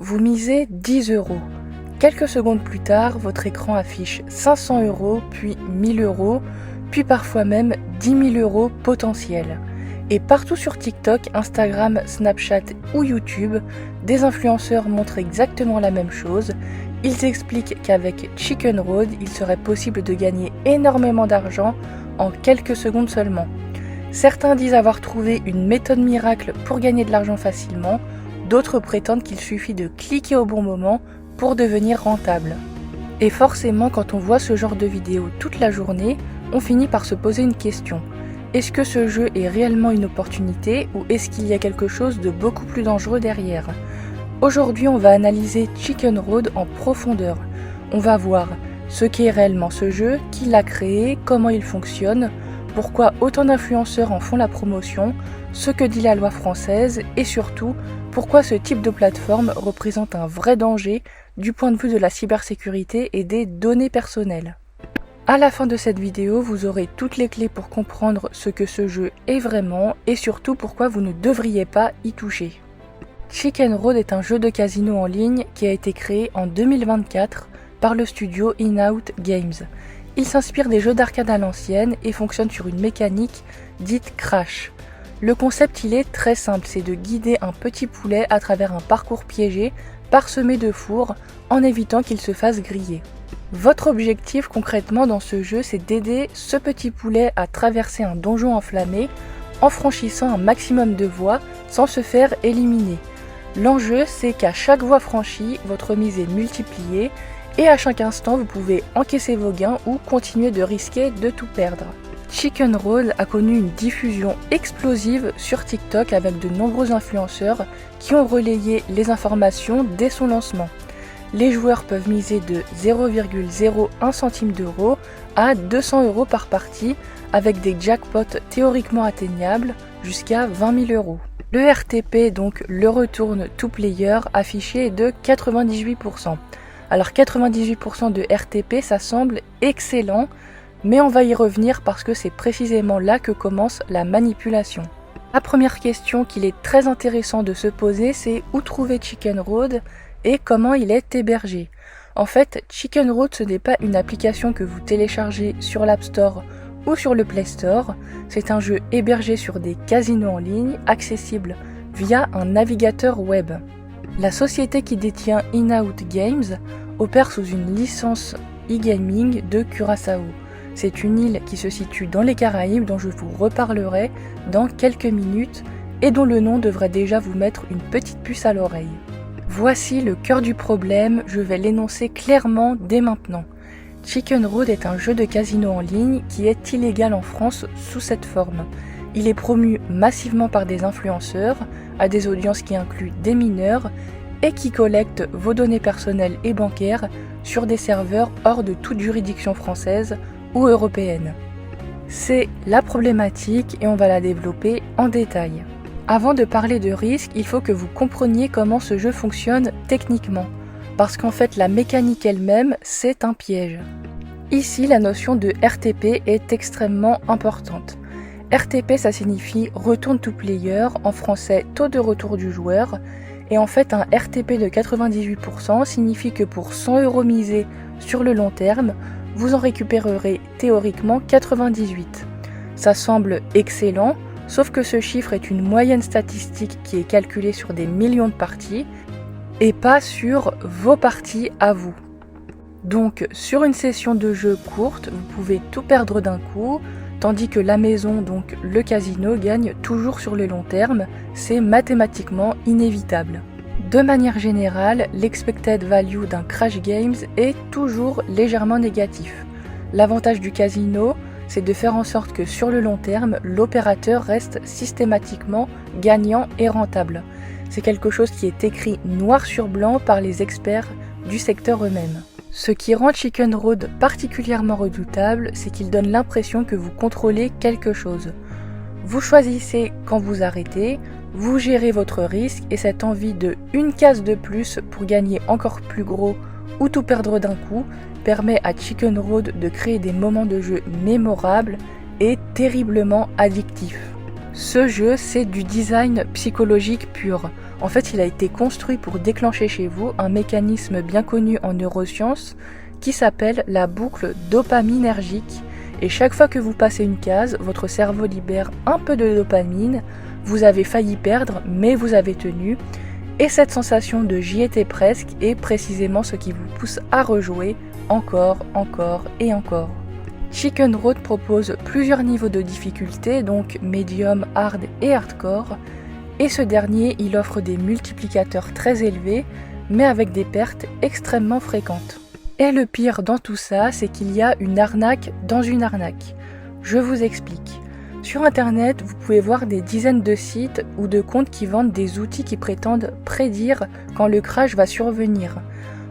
Vous misez 10 €. Quelques secondes plus tard, votre écran affiche 500 €, puis 1000 €, puis parfois même 10 000 € potentiels. Et partout sur TikTok, Instagram, Snapchat ou YouTube, des influenceurs montrent exactement la même chose. Ils expliquent qu'avec Chicken Road, il serait possible de gagner énormément d'argent en quelques secondes seulement. Certains disent avoir trouvé une méthode miracle pour gagner de l'argent facilement, d'autres prétendent qu'il suffit de cliquer au bon moment pour devenir rentable. Et forcément, quand on voit ce genre de vidéos toute la journée, on finit par se poser une question. Est-ce que ce jeu est réellement une opportunité ou est-ce qu'il y a quelque chose de beaucoup plus dangereux derrière? Aujourd'hui, on va analyser Chicken Road en profondeur. On va voir ce qu'est réellement ce jeu, qui l'a créé, comment il fonctionne, pourquoi autant d'influenceurs en font la promotion, ce que dit la loi française et surtout pourquoi ce type de plateforme représente un vrai danger du point de vue de la cybersécurité et des données personnelles. À la fin de cette vidéo, vous aurez toutes les clés pour comprendre ce que ce jeu est vraiment et surtout pourquoi vous ne devriez pas y toucher. Chicken Road est un jeu de casino en ligne qui a été créé en 2024 par le studio In-Out Games. Il s'inspire des jeux d'arcade à l'ancienne et fonctionne sur une mécanique dite Crash. Le concept il est très simple, c'est de guider un petit poulet à travers un parcours piégé parsemé de fours en évitant qu'il se fasse griller. Votre objectif concrètement dans ce jeu, c'est d'aider ce petit poulet à traverser un donjon enflammé en franchissant un maximum de voies sans se faire éliminer. L'enjeu, c'est qu'à chaque voie franchie, votre mise est multipliée et à chaque instant, vous pouvez encaisser vos gains ou continuer de risquer de tout perdre. Chicken Road a connu une diffusion explosive sur TikTok avec de nombreux influenceurs qui ont relayé les informations dès son lancement. Les joueurs peuvent miser de 0,01 centime d'euro à 200 € par partie avec des jackpots théoriquement atteignables jusqu'à 20 000 €. Le RTP, donc le Return to Player, affiché est de 98%. Alors 98% de RTP, ça semble excellent, mais on va y revenir parce que c'est précisément là que commence la manipulation. La première question qu'il est très intéressant de se poser, c'est où trouver Chicken Road et comment il est hébergé. En fait, Chicken Road, ce n'est pas une application que vous téléchargez sur l'App Store ou sur le Play Store. C'est un jeu hébergé sur des casinos en ligne, accessible via un navigateur web. La société qui détient In-Out Games opère sous une licence e-gaming de Curaçao. C'est une île qui se situe dans les Caraïbes dont je vous reparlerai dans quelques minutes et dont le nom devrait déjà vous mettre une petite puce à l'oreille. Voici le cœur du problème, je vais l'énoncer clairement dès maintenant. Chicken Road est un jeu de casino en ligne qui est illégal en France sous cette forme. Il est promu massivement par des influenceurs, à des audiences qui incluent des mineurs, et qui collectent vos données personnelles et bancaires sur des serveurs hors de toute juridiction française ou européenne. C'est la problématique et on va la développer en détail. Avant de parler de risque, il faut que vous compreniez comment ce jeu fonctionne techniquement, parce qu'en fait la mécanique elle-même, c'est un piège. Ici, la notion de RTP est extrêmement importante. RTP, ça signifie Return to Player, en français taux de retour du joueur, et en fait un RTP de 98% signifie que pour 100 € misés sur le long terme, vous en récupérerez théoriquement 98. Ça semble excellent, sauf que ce chiffre est une moyenne statistique qui est calculée sur des millions de parties et pas sur vos parties à vous. Donc sur une session de jeu courte, vous pouvez tout perdre d'un coup, tandis que la maison, donc le casino, gagne toujours sur le long terme, c'est mathématiquement inévitable. De manière générale, l'expected value d'un crash games est toujours légèrement négatif. L'avantage du casino, c'est de faire en sorte que sur le long terme, l'opérateur reste systématiquement gagnant et rentable. C'est quelque chose qui est écrit noir sur blanc par les experts du secteur eux-mêmes. Ce qui rend Chicken Road particulièrement redoutable, c'est qu'il donne l'impression que vous contrôlez quelque chose. Vous choisissez quand vous arrêtez, vous gérez votre risque et cette envie de une case de plus pour gagner encore plus gros ou tout perdre d'un coup permet à Chicken Road de créer des moments de jeu mémorables et terriblement addictifs. Ce jeu, c'est du design psychologique pur. En fait, il a été construit pour déclencher chez vous un mécanisme bien connu en neurosciences qui s'appelle la boucle dopaminergique. Et chaque fois que vous passez une case, votre cerveau libère un peu de dopamine. Vous avez failli perdre, mais vous avez tenu. Et cette sensation de j'y étais presque est précisément ce qui vous pousse à rejouer encore et encore. Chicken Road propose plusieurs niveaux de difficulté, donc médium, hard et hardcore. Et ce dernier, il offre des multiplicateurs très élevés, mais avec des pertes extrêmement fréquentes. Et le pire dans tout ça, c'est qu'il y a une arnaque dans une arnaque. Je vous explique. Sur internet, vous pouvez voir des dizaines de sites ou de comptes qui vendent des outils qui prétendent prédire quand le crash va survenir.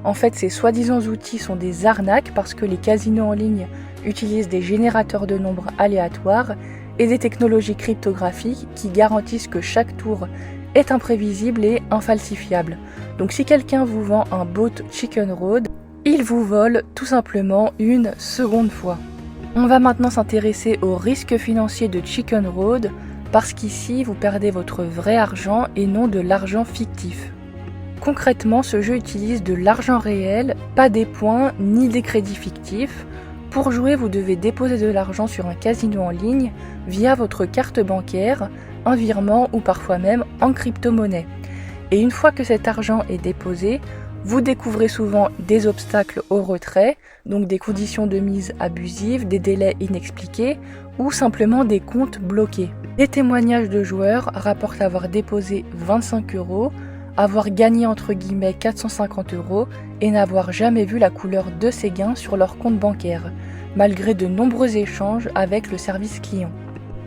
En fait, ces soi-disant outils sont des arnaques parce que les casinos en ligne utilisent des générateurs de nombres aléatoires et des technologies cryptographiques qui garantissent que chaque tour est imprévisible et infalsifiable. Donc si quelqu'un vous vend un bot Chicken Road, il vous vole tout simplement une seconde fois. On va maintenant s'intéresser aux risques financiers de Chicken Road parce qu'ici vous perdez votre vrai argent et non de l'argent fictif. Concrètement, ce jeu utilise de l'argent réel, pas des points ni des crédits fictifs. Pour jouer, vous devez déposer de l'argent sur un casino en ligne via votre carte bancaire, un virement ou parfois même en crypto-monnaie. Et une fois que cet argent est déposé, vous découvrez souvent des obstacles au retrait, donc des conditions de mise abusives, des délais inexpliqués ou simplement des comptes bloqués. Des témoignages de joueurs rapportent avoir déposé 25 €, avoir gagné entre guillemets 450 € et n'avoir jamais vu la couleur de ces gains sur leur compte bancaire, malgré de nombreux échanges avec le service client.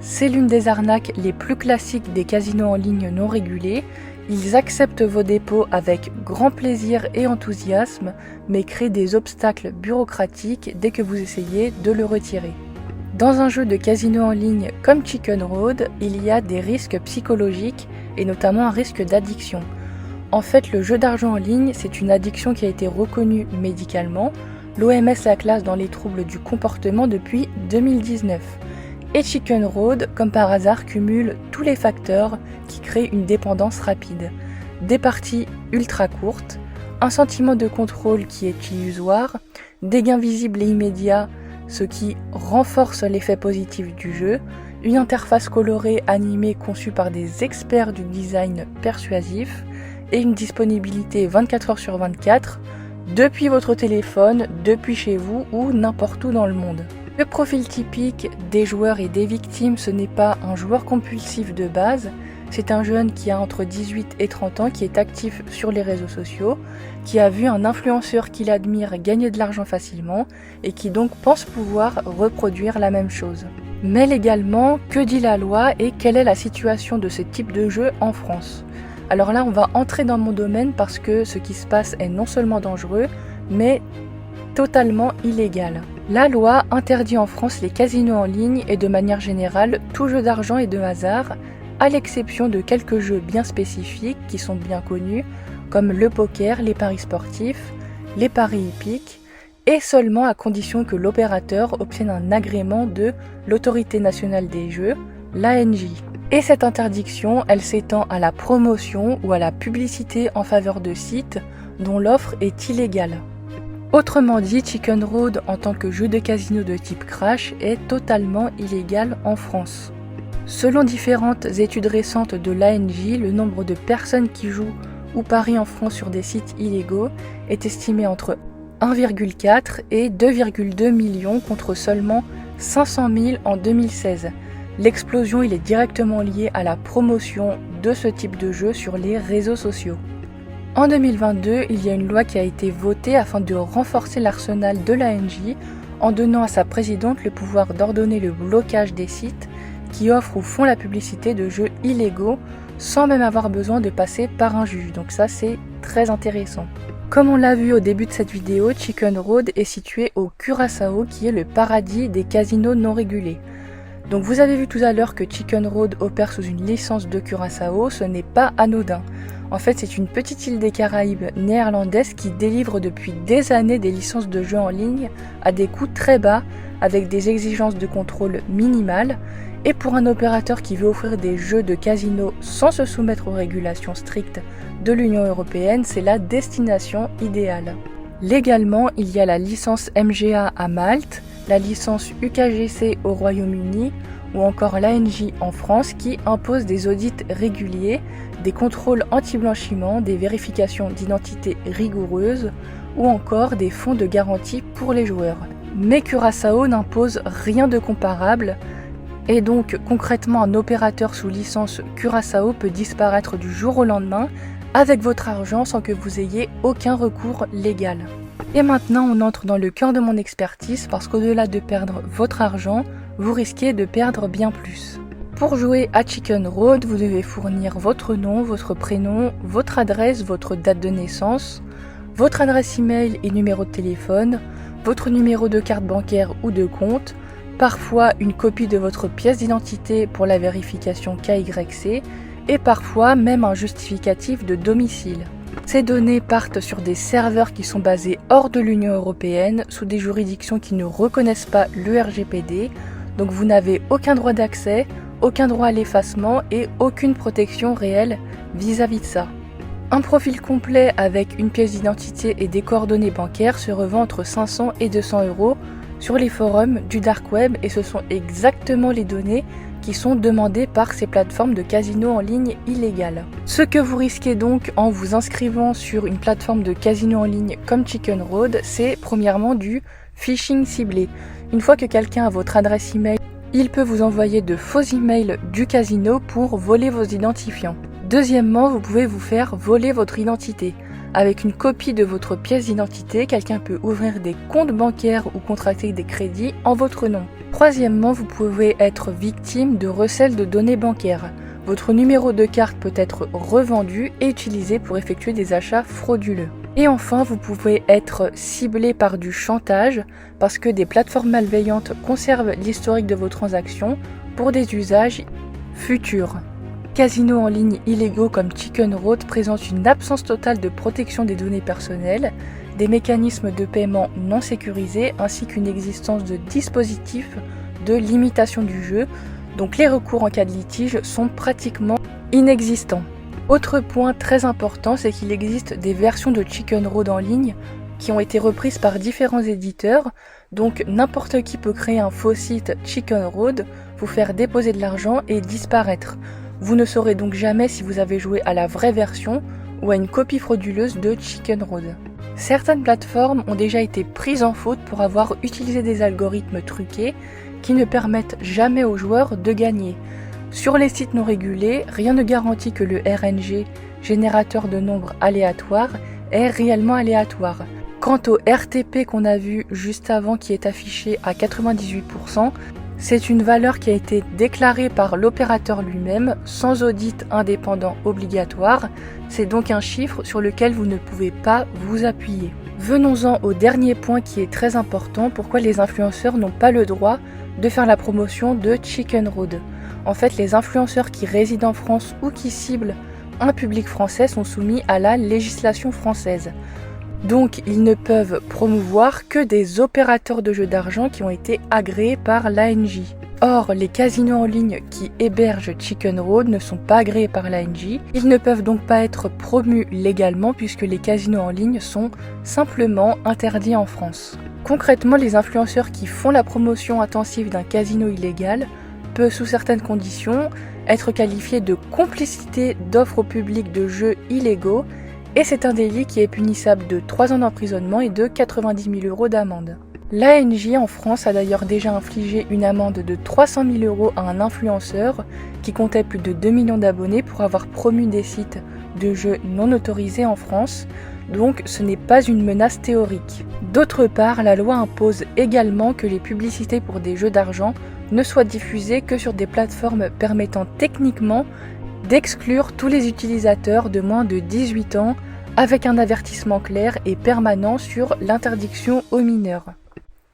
C'est l'une des arnaques les plus classiques des casinos en ligne non régulés. Ils acceptent vos dépôts avec grand plaisir et enthousiasme, mais créent des obstacles bureaucratiques dès que vous essayez de le retirer. Dans un jeu de casino en ligne comme Chicken Road, il y a des risques psychologiques et notamment un risque d'addiction. En fait, le jeu d'argent en ligne, c'est une addiction qui a été reconnue médicalement. L'OMS la classe dans les troubles du comportement depuis 2019. Et Chicken Road, comme par hasard, cumule tous les facteurs qui créent une dépendance rapide. Des parties ultra courtes, un sentiment de contrôle qui est illusoire, des gains visibles et immédiats, ce qui renforce l'effet positif du jeu, une interface colorée animée conçue par des experts du design persuasif et une disponibilité 24 h sur 24 depuis votre téléphone, depuis chez vous ou n'importe où dans le monde. Le profil typique des joueurs et des victimes, ce n'est pas un joueur compulsif de base, c'est un jeune qui a entre 18 et 30 ans, qui est actif sur les réseaux sociaux, qui a vu un influenceur qu'il admire gagner de l'argent facilement et qui donc pense pouvoir reproduire la même chose. Mais légalement, que dit la loi et quelle est la situation de ce type de jeu en France ? Alors là, on va entrer dans mon domaine parce que ce qui se passe est non seulement dangereux, mais totalement illégal. La loi interdit en France les casinos en ligne et de manière générale tout jeu d'argent et de hasard, à l'exception de quelques jeux bien spécifiques qui sont bien connus, comme le poker, les paris sportifs, les paris hippiques, et seulement à condition que l'opérateur obtienne un agrément de l'Autorité nationale des jeux, l'ANJ. Et cette interdiction, elle s'étend à la promotion ou à la publicité en faveur de sites dont l'offre est illégale. Autrement dit, Chicken Road en tant que jeu de casino de type crash est totalement illégal en France. Selon différentes études récentes de l'ANJ, le nombre de personnes qui jouent ou parient en France sur des sites illégaux est estimé entre 1,4 et 2,2 millions contre seulement 500 000 en 2016. L'explosion est directement liée à la promotion de ce type de jeu sur les réseaux sociaux. En 2022, il y a une loi qui a été votée afin de renforcer l'arsenal de l'ANJ en donnant à sa présidente le pouvoir d'ordonner le blocage des sites qui offrent ou font la publicité de jeux illégaux sans même avoir besoin de passer par un juge. Donc ça, c'est très intéressant. Comme on l'a vu au début de cette vidéo, Chicken Road est situé au Curaçao qui est le paradis des casinos non régulés. Donc vous avez vu tout à l'heure que Chicken Road opère sous une licence de Curaçao, ce n'est pas anodin. En fait, c'est une petite île des Caraïbes néerlandaise qui délivre depuis des années des licences de jeux en ligne à des coûts très bas, avec des exigences de contrôle minimales. Et pour un opérateur qui veut offrir des jeux de casino sans se soumettre aux régulations strictes de l'Union européenne, c'est la destination idéale. Légalement, il y a la licence MGA à Malte, la licence UKGC au Royaume-Uni ou encore l'ANJ en France qui impose des audits réguliers, des contrôles anti-blanchiment, des vérifications d'identité rigoureuses ou encore des fonds de garantie pour les joueurs. Mais Curaçao n'impose rien de comparable et donc concrètement un opérateur sous licence Curaçao peut disparaître du jour au lendemain avec votre argent sans que vous ayez aucun recours légal. Et maintenant on entre dans le cœur de mon expertise parce qu'au-delà de perdre votre argent, vous risquez de perdre bien plus. Pour jouer à Chicken Road, vous devez fournir votre nom, votre prénom, votre adresse, votre date de naissance, votre adresse email et numéro de téléphone, votre numéro de carte bancaire ou de compte, parfois une copie de votre pièce d'identité pour la vérification KYC et parfois même un justificatif de domicile. Ces données partent sur des serveurs qui sont basés hors de l'Union européenne, sous des juridictions qui ne reconnaissent pas le RGPD, donc vous n'avez aucun droit d'accès, aucun droit à l'effacement et aucune protection réelle vis-à-vis de ça. Un profil complet avec une pièce d'identité et des coordonnées bancaires se revend entre 500 et 200 € sur les forums du dark web et ce sont exactement les données qui sont demandées par ces plateformes de casino en ligne illégales. Ce que vous risquez donc en vous inscrivant sur une plateforme de casino en ligne comme Chicken Road, c'est premièrement du phishing ciblé. Une fois que quelqu'un a votre adresse email, il peut vous envoyer de faux emails du casino pour voler vos identifiants. Deuxièmement, vous pouvez vous faire voler votre identité. Avec une copie de votre pièce d'identité, quelqu'un peut ouvrir des comptes bancaires ou contracter des crédits en votre nom. Troisièmement, vous pouvez être victime de recel de données bancaires. Votre numéro de carte peut être revendu et utilisé pour effectuer des achats frauduleux. Et enfin, vous pouvez être ciblé par du chantage parce que des plateformes malveillantes conservent l'historique de vos transactions pour des usages futurs. Casinos en ligne illégaux comme Chicken Road présentent une absence totale de protection des données personnelles, des mécanismes de paiement non sécurisés ainsi qu'une existence de dispositifs de limitation du jeu, donc les recours en cas de litige sont pratiquement inexistants. Autre point très important, c'est qu'il existe des versions de Chicken Road en ligne qui ont été reprises par différents éditeurs, donc n'importe qui peut créer un faux site Chicken Road, vous faire déposer de l'argent et disparaître. Vous ne saurez donc jamais si vous avez joué à la vraie version ou à une copie frauduleuse de Chicken Road. Certaines plateformes ont déjà été prises en faute pour avoir utilisé des algorithmes truqués qui ne permettent jamais aux joueurs de gagner. Sur les sites non régulés, rien ne garantit que le RNG, générateur de nombres aléatoires, est réellement aléatoire. Quant au RTP qu'on a vu juste avant qui est affiché à 98%, c'est une valeur qui a été déclarée par l'opérateur lui-même, sans audit indépendant obligatoire. C'est donc un chiffre sur lequel vous ne pouvez pas vous appuyer. Venons-en au dernier point qui est très important, pourquoi les influenceurs n'ont pas le droit de faire la promotion de Chicken Road. En fait, les influenceurs qui résident en France ou qui ciblent un public français sont soumis à la législation française. Donc, ils ne peuvent promouvoir que des opérateurs de jeux d'argent qui ont été agréés par l'ANJ. Or, les casinos en ligne qui hébergent Chicken Road ne sont pas agréés par l'ANJ. Ils ne peuvent donc pas être promus légalement puisque les casinos en ligne sont simplement interdits en France. Concrètement, les influenceurs qui font la promotion intensive d'un casino illégal peuvent, sous certaines conditions, être qualifiés de complicité d'offres au public de jeux illégaux et c'est un délit qui est punissable de 3 ans d'emprisonnement et de 90 000 € d'amende. L'ANJ en France a d'ailleurs déjà infligé une amende de 300 000 € à un influenceur qui comptait plus de 2 millions d'abonnés pour avoir promu des sites de jeux non autorisés en France, donc ce n'est pas une menace théorique. D'autre part, la loi impose également que les publicités pour des jeux d'argent ne soient diffusées que sur des plateformes permettant techniquement d'exclure tous les utilisateurs de moins de 18 ans avec un avertissement clair et permanent sur l'interdiction aux mineurs.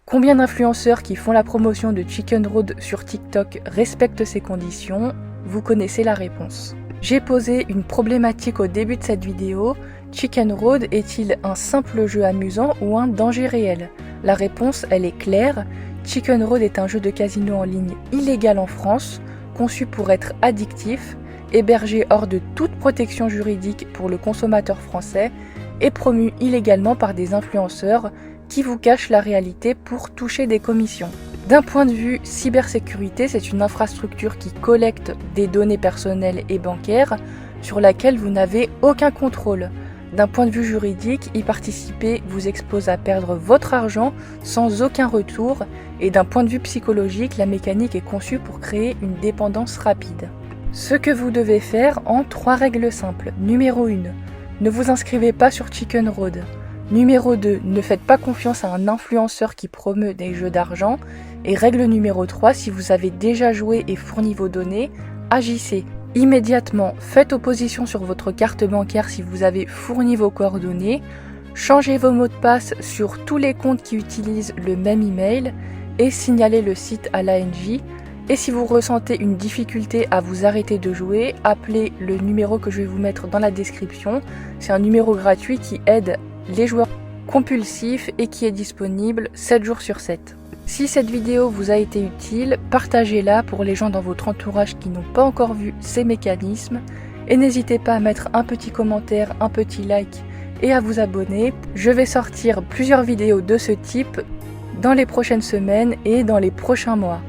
Combien d'influenceurs qui font la promotion de Chicken Road sur TikTok respectent ces conditions? Vous connaissez la réponse. J'ai posé une problématique au début de cette vidéo. Chicken Road est-il un simple jeu amusant ou un danger réel? La réponse, elle est claire. Chicken Road est un jeu de casino en ligne illégal en France, conçu pour être addictif, hébergé hors de toute protection juridique pour le consommateur français et promu illégalement par des influenceurs qui vous cachent la réalité pour toucher des commissions. D'un point de vue cybersécurité, c'est une infrastructure qui collecte des données personnelles et bancaires sur laquelle vous n'avez aucun contrôle. D'un point de vue juridique, y participer vous expose à perdre votre argent sans aucun retour et d'un point de vue psychologique, la mécanique est conçue pour créer une dépendance rapide. Ce que vous devez faire en 3 règles simples. Numéro 1, ne vous inscrivez pas sur Chicken Road. Numéro 2, ne faites pas confiance à un influenceur qui promeut des jeux d'argent. Et règle numéro 3, si vous avez déjà joué et fourni vos données, agissez. Immédiatement, faites opposition sur votre carte bancaire si vous avez fourni vos coordonnées, changez vos mots de passe sur tous les comptes qui utilisent le même email et signalez le site à l'ANJ. Et si vous ressentez une difficulté à vous arrêter de jouer, appelez le numéro que je vais vous mettre dans la description. C'est un numéro gratuit qui aide les joueurs compulsifs et qui est disponible 7 jours sur 7. Si cette vidéo vous a été utile, partagez-la pour les gens dans votre entourage qui n'ont pas encore vu ces mécanismes et n'hésitez pas à mettre un petit commentaire, un petit like et à vous abonner. Je vais sortir plusieurs vidéos de ce type dans les prochaines semaines et dans les prochains mois.